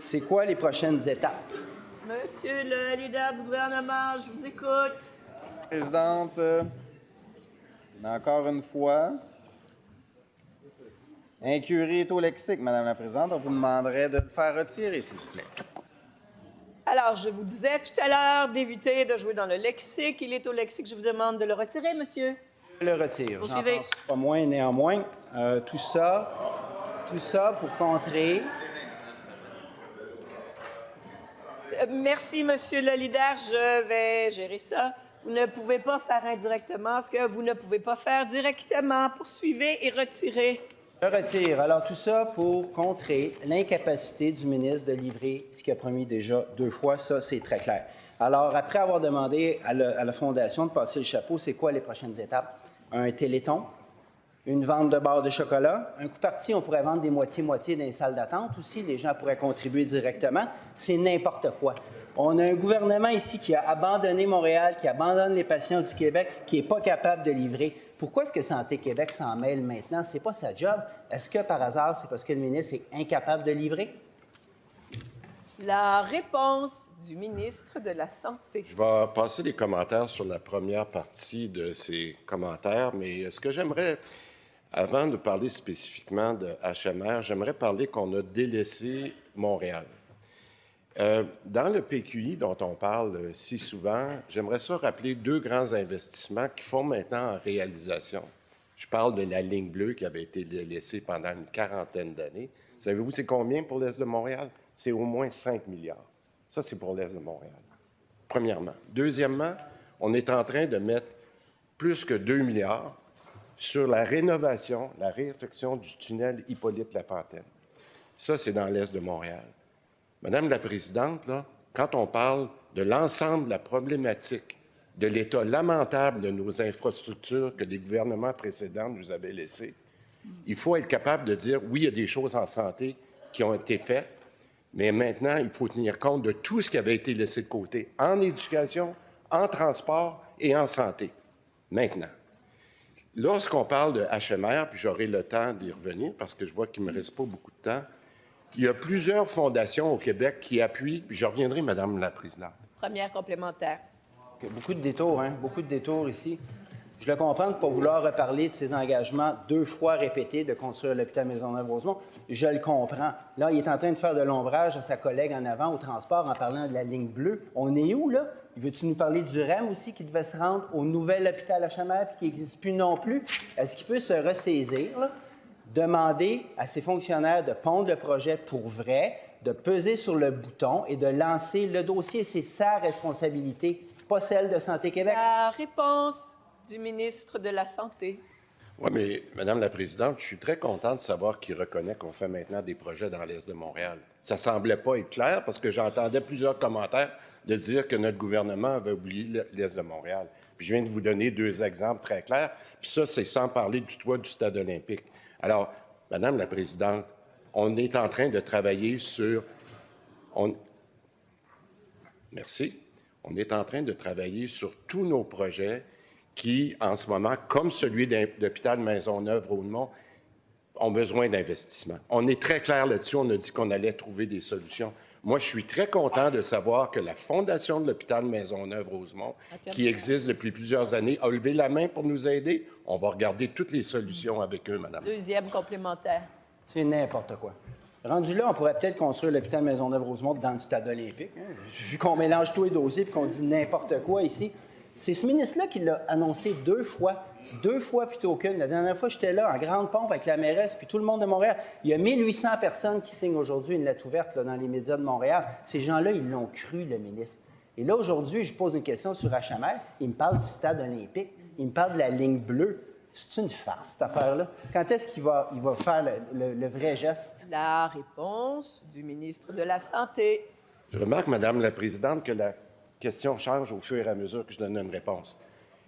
C'est quoi les prochaines étapes? Monsieur le leader du gouvernement, je vous écoute. Présidente, encore une fois, incurie est au lexique, Madame la Présidente. On vous demanderait de le faire retirer, s'il vous plaît. Alors, je vous disais tout à l'heure d'éviter de jouer dans le lexique. Il est au lexique. Je vous demande de le retirer, monsieur. Je le retire. J'en Poursuivez. pense pas moins, néanmoins. Tout ça pour contrer... Merci, monsieur le leader. Je vais gérer ça. Vous ne pouvez pas faire indirectement ce que vous ne pouvez pas faire directement. Poursuivez et retirez. Je retire. Alors, tout ça pour contrer l'incapacité du ministre de livrer ce qu'il a promis déjà 2 fois. Ça, c'est très clair. Alors, après avoir demandé à la Fondation de passer le chapeau, c'est quoi les prochaines étapes? Un téléthon, une vente de barres de chocolat. Un coup parti, on pourrait vendre des moitiés-moitiés dans les salles d'attente aussi. Les gens pourraient contribuer directement. C'est n'importe quoi. On a un gouvernement ici qui a abandonné Montréal, qui abandonne les patients du Québec, qui n'est pas capable de livrer. Pourquoi est-ce que Santé Québec s'en mêle maintenant? Ce n'est pas sa job. Est-ce que, par hasard, c'est parce que le ministre est incapable de livrer? La réponse du ministre de la Santé. Je vais passer les commentaires sur la première partie de ces commentaires, mais ce que j'aimerais, avant de parler spécifiquement de HMR, j'aimerais parler qu'on a délaissé Montréal. Dans le PQI dont on parle si souvent, j'aimerais ça rappeler 2 grands investissements qui font maintenant en réalisation. Je parle de la ligne bleue qui avait été délaissée pendant une 40aine d'années. Savez-vous c'est combien pour l'Est de Montréal? C'est au moins 5 milliards. Ça, c'est pour l'Est de Montréal, premièrement. Deuxièmement, on est en train de mettre plus que 2 milliards sur la rénovation, la réfection du tunnel Hippolyte-Lafontaine. Ça, c'est dans l'Est de Montréal. Madame la Présidente, là, quand on parle de l'ensemble de la problématique de l'état lamentable de nos infrastructures que les gouvernements précédents nous avaient laissées, Il faut être capable de dire, oui, il y a des choses en santé qui ont été faites, mais maintenant, il faut tenir compte de tout ce qui avait été laissé de côté en éducation, en transport et en santé. Maintenant, lorsqu'on parle de HMR, puis j'aurai le temps d'y revenir parce que je vois qu'il ne me reste pas beaucoup de temps, il y a plusieurs fondations au Québec qui appuient, puis je reviendrai, Madame la Présidente. Première complémentaire. Okay, beaucoup de détours, hein? Beaucoup de détours ici. Je le comprends pour vouloir reparler de ses engagements 2 fois répétés de construire l'hôpital Maisonneuve-Rosemont. Je le comprends. Là, il est en train de faire de l'ombrage à sa collègue en avant au transport en parlant de la ligne bleue. On est où, là? Veux-tu nous parler du REM aussi qui devait se rendre au nouvel hôpital HMR puis qui n'existe plus non plus? Est-ce qu'il peut se ressaisir, là, demander à ses fonctionnaires de pondre le projet pour vrai, de peser sur le bouton et de lancer le dossier? C'est sa responsabilité, pas celle de Santé Québec. La réponse du ministre de la Santé. Oui, mais Madame la Présidente, je suis très content de savoir qu'il reconnaît qu'on fait maintenant des projets dans l'Est de Montréal. Ça ne semblait pas être clair parce que j'entendais plusieurs commentaires de dire que notre gouvernement avait oublié l'Est de Montréal. Puis je viens de vous donner 2 exemples très clairs. Puis ça, c'est sans parler du toit du Stade olympique. Alors, Madame la Présidente, on est en train de travailler sur... Merci. On est en train de travailler sur tous nos projets qui, en ce moment, comme celui de l'hôpital Maisonneuve-Rosemont, ont besoin d'investissement. On est très clair là-dessus. On a dit qu'on allait trouver des solutions. Moi, je suis très content de savoir que la Fondation de l'hôpital Maisonneuve-Rosemont, qui existe depuis plusieurs années, a levé la main pour nous aider. On va regarder toutes les solutions avec eux, Madame. Deuxième complémentaire. C'est n'importe quoi. Rendu là, on pourrait peut-être construire l'hôpital Maisonneuve-Rosemont dans le Stade olympique. Hein? Vu qu'on mélange tous les dossiers et qu'on dit n'importe quoi ici. C'est ce ministre-là qui l'a annoncé 2 fois plutôt qu'une. La dernière fois, j'étais là en grande pompe avec la mairesse puis tout le monde de Montréal. Il y a 1800 personnes qui signent aujourd'hui une lettre ouverte là, dans les médias de Montréal. Ces gens-là, ils l'ont cru, le ministre. Et là, aujourd'hui, je pose une question sur HMR. Il me parle du Stade olympique. Il me parle de la ligne bleue. C'est une farce, cette affaire-là. Quand est-ce qu'il va faire le vrai geste? La réponse du ministre de la Santé. Je remarque, Madame la Présidente, que la question change au fur et à mesure que je donne une réponse.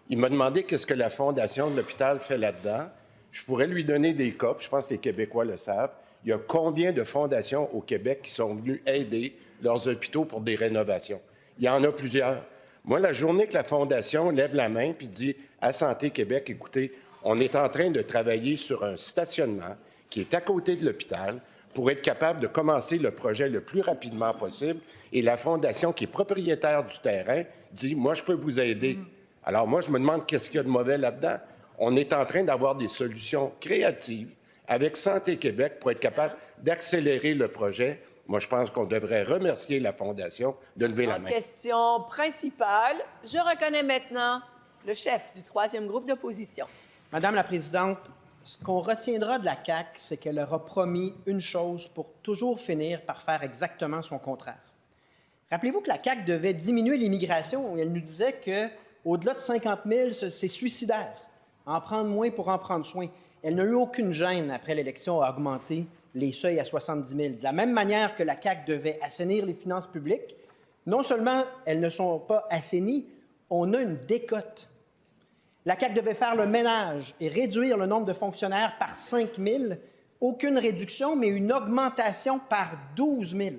Il m'a demandé qu'est-ce que la Fondation de l'hôpital fait là-dedans. Je pourrais lui donner des cas, puis je pense que les Québécois le savent. Il y a combien de fondations au Québec qui sont venues aider leurs hôpitaux pour des rénovations? Il y en a plusieurs. Moi, la journée que la Fondation lève la main puis dit à Santé Québec, écoutez, on est en train de travailler sur un stationnement qui est à côté de l'hôpital pour être capable de commencer le projet le plus rapidement possible. Et la Fondation, qui est propriétaire du terrain, dit « Moi, je peux vous aider. » Alors moi, je me demande qu'est-ce qu'il y a de mauvais là-dedans. On est en train d'avoir des solutions créatives avec Santé Québec pour être capable d'accélérer le projet. Moi, je pense qu'on devrait remercier la Fondation de lever la main. Question principale. Je reconnais maintenant le chef du 3e groupe d'opposition. Madame la Présidente, ce qu'on retiendra de la CAQ, c'est qu'elle aura promis une chose pour toujours finir par faire exactement son contraire. Rappelez-vous que la CAQ devait diminuer l'immigration. Elle nous disait qu'au-delà de 50 000, c'est suicidaire. En prendre moins pour en prendre soin. Elle n'a eu aucune gêne après l'élection à augmenter les seuils à 70 000. De la même manière que la CAQ devait assainir les finances publiques, non seulement elles ne sont pas assainies, on a une décote. La CAQ devait faire le ménage et réduire le nombre de fonctionnaires par 5 000. Aucune réduction, mais une augmentation par 12 000.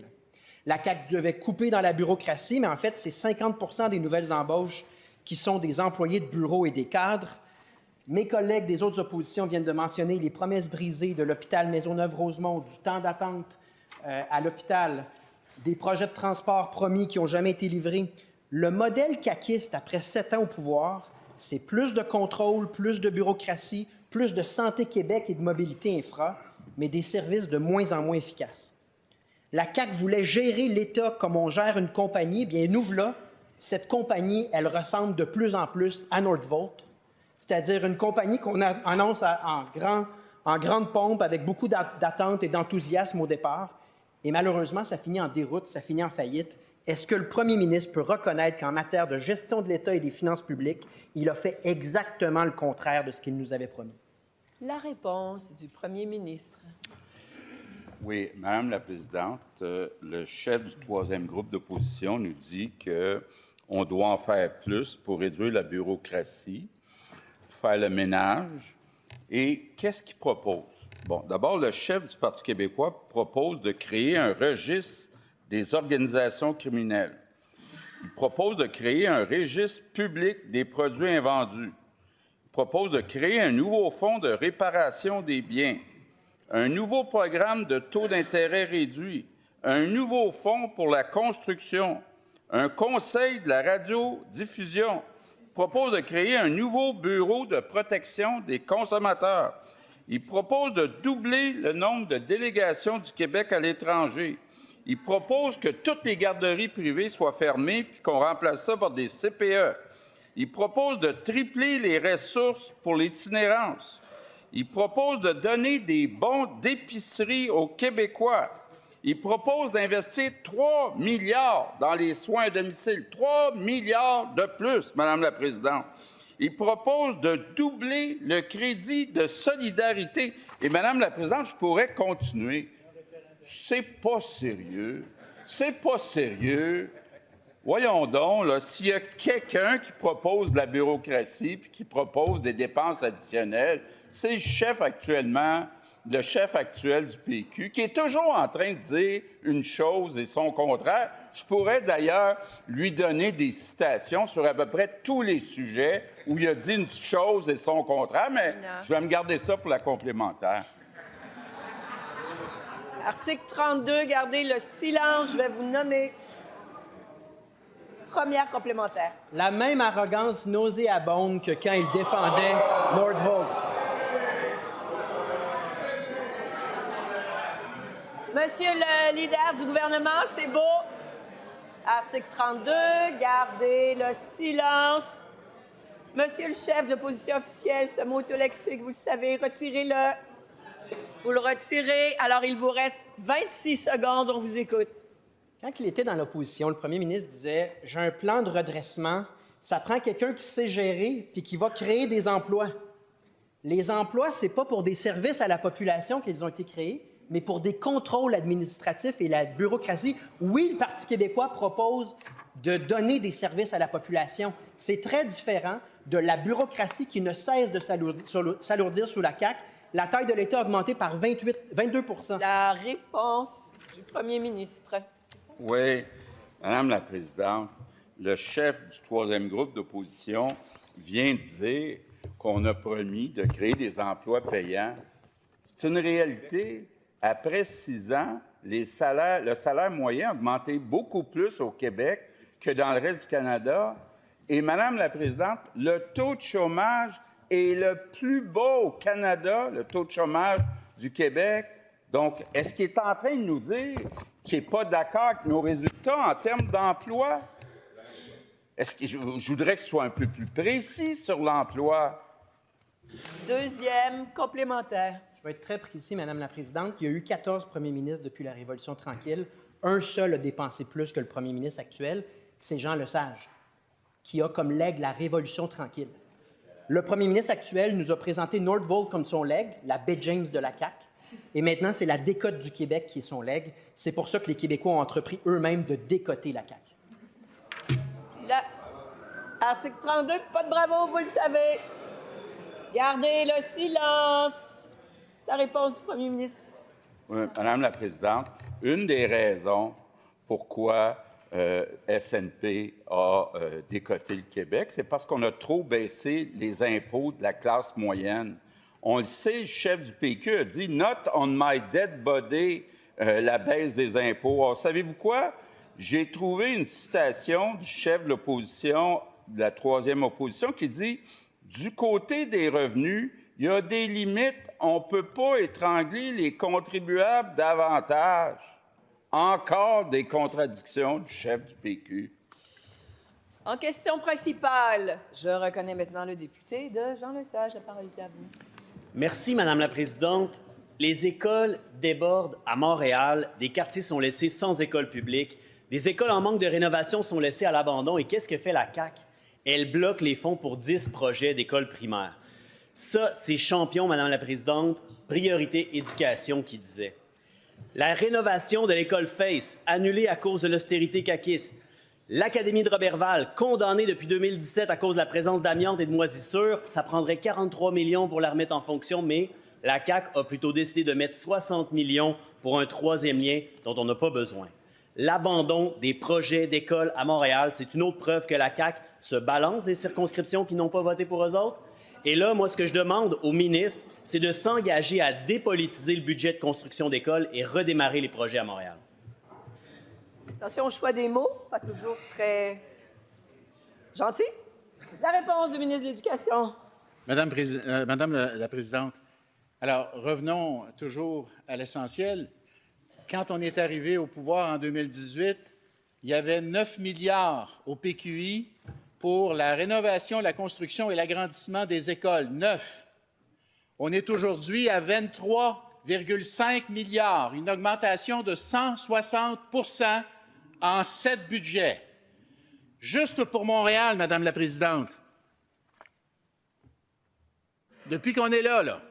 La CAQ devait couper dans la bureaucratie, mais en fait, c'est 50 des nouvelles embauches qui sont des employés de bureau et des cadres. Mes collègues des autres oppositions viennent de mentionner les promesses brisées de l'hôpital Maisonneuve-Rosemont, du temps d'attente à l'hôpital, des projets de transport promis qui n'ont jamais été livrés. Le modèle caquiste, après 7 ans au pouvoir, c'est plus de contrôle, plus de bureaucratie, plus de Santé Québec et de mobilité infra, mais des services de moins en moins efficaces. La CAQ voulait gérer l'État comme on gère une compagnie. Bien, nous voilà, cette compagnie, elle ressemble de plus en plus à Northvolt, c'est-à-dire une compagnie qu'on annonce en grande pompe avec beaucoup d'attente et d'enthousiasme au départ. Et malheureusement, ça finit en déroute, ça finit en faillite. Est-ce que le premier ministre peut reconnaître qu'en matière de gestion de l'État et des finances publiques, il a fait exactement le contraire de ce qu'il nous avait promis? La réponse du premier ministre. Oui, Madame la Présidente, le chef du 3e groupe d'opposition nous dit qu'on doit en faire plus pour réduire la bureaucratie, pour faire le ménage Et qu'est-ce qu'il propose? Bon, d'abord, le chef du Parti québécois propose de créer un registre des organisations criminelles. Il propose de créer un registre public des produits invendus. Il propose de créer un nouveau fonds de réparation des biens, un nouveau programme de taux d'intérêt réduit, un nouveau fonds pour la construction, un conseil de la radiodiffusion. Il propose de créer un nouveau bureau de protection des consommateurs. Il propose de doubler le nombre de délégations du Québec à l'étranger. Il propose que toutes les garderies privées soient fermées puis qu'on remplace ça par des CPE. Il propose de tripler les ressources pour l'itinérance. Il propose de donner des bons d'épicerie aux Québécois. Il propose d'investir 3 milliards dans les soins à domicile. 3 milliards de plus, Madame la Présidente. Il propose de doubler le crédit de solidarité. Et, Madame la Présidente, je pourrais continuer. C'est pas sérieux. C'est pas sérieux. Voyons donc, là, s'il y a quelqu'un qui propose de la bureaucratie puis qui propose des dépenses additionnelles, c'est le chef actuel du PQ, qui est toujours en train de dire une chose et son contraire. Je pourrais d'ailleurs lui donner des citations sur à peu près tous les sujets où il a dit une chose et son contraire, mais je vais me garder ça pour la complémentaire. Article 32, gardez le silence. Je vais vous nommer. Première complémentaire. La même arrogance nauséabonde que quand il défendait Nordvolt. Monsieur le leader du gouvernement, c'est beau. Article 32, gardez le silence. Monsieur le chef de l'opposition officielle, ce mot autolexique, vous le savez, retirez-le. Vous le retirez. Alors, il vous reste 26 secondes, on vous écoute. Quand il était dans l'opposition, le premier ministre disait « J'ai un plan de redressement. Ça prend quelqu'un qui sait gérer puis qui va créer des emplois. » Les emplois, ce n'est pas pour des services à la population qu'ils ont été créés, mais pour des contrôles administratifs et la bureaucratie. Oui, le Parti québécois propose de donner des services à la population. C'est très différent de la bureaucratie qui ne cesse de s'alourdir sous la CAQ. La taille de l'État a augmenté par 22 %. La réponse du premier ministre. Oui, Madame la Présidente, le chef du troisième groupe d'opposition vient de dire qu'on a promis de créer des emplois payants. C'est une réalité. Après 6 ans, le salaire moyen a augmenté beaucoup plus au Québec que dans le reste du Canada. Et, Madame la Présidente, le taux de chômage est le plus bas au Canada, le taux de chômage du Québec. Donc, est-ce qu'il est en train de nous dire qu'il n'est pas d'accord avec nos résultats en termes d'emploi? Est-ce que je voudrais que ce soit un peu plus précis sur l'emploi? Deuxième complémentaire. Je vais être très précis, Madame la Présidente. Il y a eu 14 premiers ministres depuis la Révolution tranquille. Un seul a dépensé plus que le premier ministre actuel, c'est Jean Lesage, qui a comme legs la Révolution tranquille. Le premier ministre actuel nous a présenté Nordvolt comme son legs, la baie James de la CAQ. Et maintenant, c'est la décote du Québec qui est son legs. C'est pour ça que les Québécois ont entrepris eux-mêmes de décoter la CAQ. Article 32, pas de bravo, vous le savez. Gardez le silence. La réponse du premier ministre. Oui, Madame la Présidente, une des raisons pourquoi SNP a décoté le Québec, c'est parce qu'on a trop baissé les impôts de la classe moyenne. On le sait, le chef du PQ a dit « Not on my dead body », la baisse des impôts. Alors, savez-vous quoi? J'ai trouvé une citation du chef de l'opposition, de la troisième opposition, qui dit « Du côté des revenus, il y a des limites. On ne peut pas étrangler les contribuables davantage. » Encore des contradictions du chef du PQ. En question principale, je reconnais maintenant le député de Jean Lesage. La parole est à vous. Merci, Madame la Présidente. Les écoles débordent à Montréal. Des quartiers sont laissés sans école publique. Des écoles en manque de rénovation sont laissées à l'abandon. Et qu'est-ce que fait la CAQ? Elle bloque les fonds pour 10 projets d'écoles primaires. Ça, c'est champion, Madame la Présidente, priorité éducation qui disait. La rénovation de l'école FACE, annulée à cause de l'austérité caquiste. L'Académie de Roberval, condamnée depuis 2017 à cause de la présence d'amiante et de moisissures, ça prendrait 43 millions pour la remettre en fonction, mais la CAQ a plutôt décidé de mettre 60 millions pour un troisième lien dont on n'a pas besoin. L'abandon des projets d'école à Montréal, c'est une autre preuve que la CAQ se balance des circonscriptions qui n'ont pas voté pour eux autres. Et là, moi, ce que je demande au ministre, c'est de s'engager à dépolitiser le budget de construction d'écoles et redémarrer les projets à Montréal. Attention au choix des mots, pas toujours très gentil. La réponse du ministre de l'Éducation. Madame la Présidente, alors revenons toujours à l'essentiel. Quand on est arrivé au pouvoir en 2018, il y avait 9 milliards au PQI pour la rénovation, la construction et l'agrandissement des écoles. 9. On est aujourd'hui à 23,5 milliards, une augmentation de 160 % en 7 budgets. Juste pour Montréal, Madame la Présidente, depuis qu'on est là,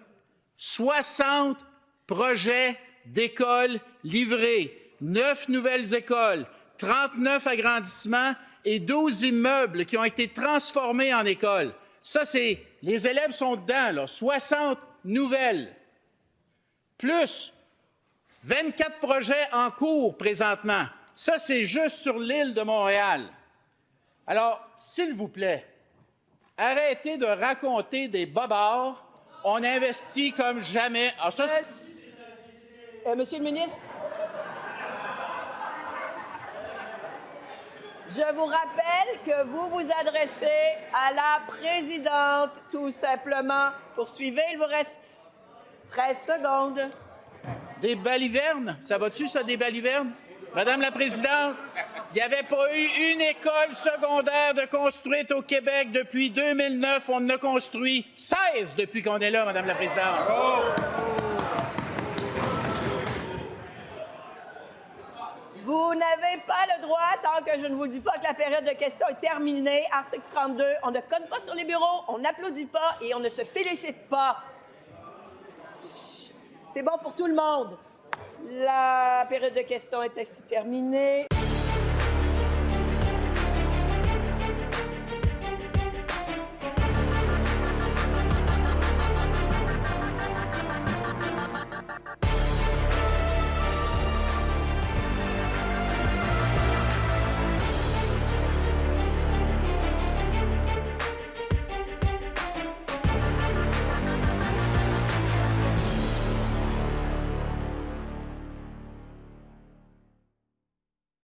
60 projets d'écoles livrés, 9 nouvelles écoles, 39 agrandissements et 12 immeubles qui ont été transformés en écoles. Ça, c'est... Les élèves sont dedans, là, 60 nouvelles. Plus 24 projets en cours présentement. Ça, c'est juste sur l'île de Montréal. Alors, s'il vous plaît, arrêtez de raconter des bobards. On investit comme jamais. Alors, ça, Monsieur le ministre, je vous rappelle que vous vous adressez à la présidente, tout simplement. Poursuivez, il vous reste 13 secondes. Des balivernes? Ça va-tu, ça, des balivernes? Madame la Présidente, il n'y avait pas eu une école secondaire de construite au Québec depuis 2009. On en a construit 16 depuis qu'on est là, Madame la Présidente. Oh! Vous n'avez pas le droit, tant que je ne vous dis pas que la période de questions est terminée. Article 32, on ne conne pas sur les bureaux, on n'applaudit pas et on ne se félicite pas. C'est bon pour tout le monde. La période de questions est ainsi terminée.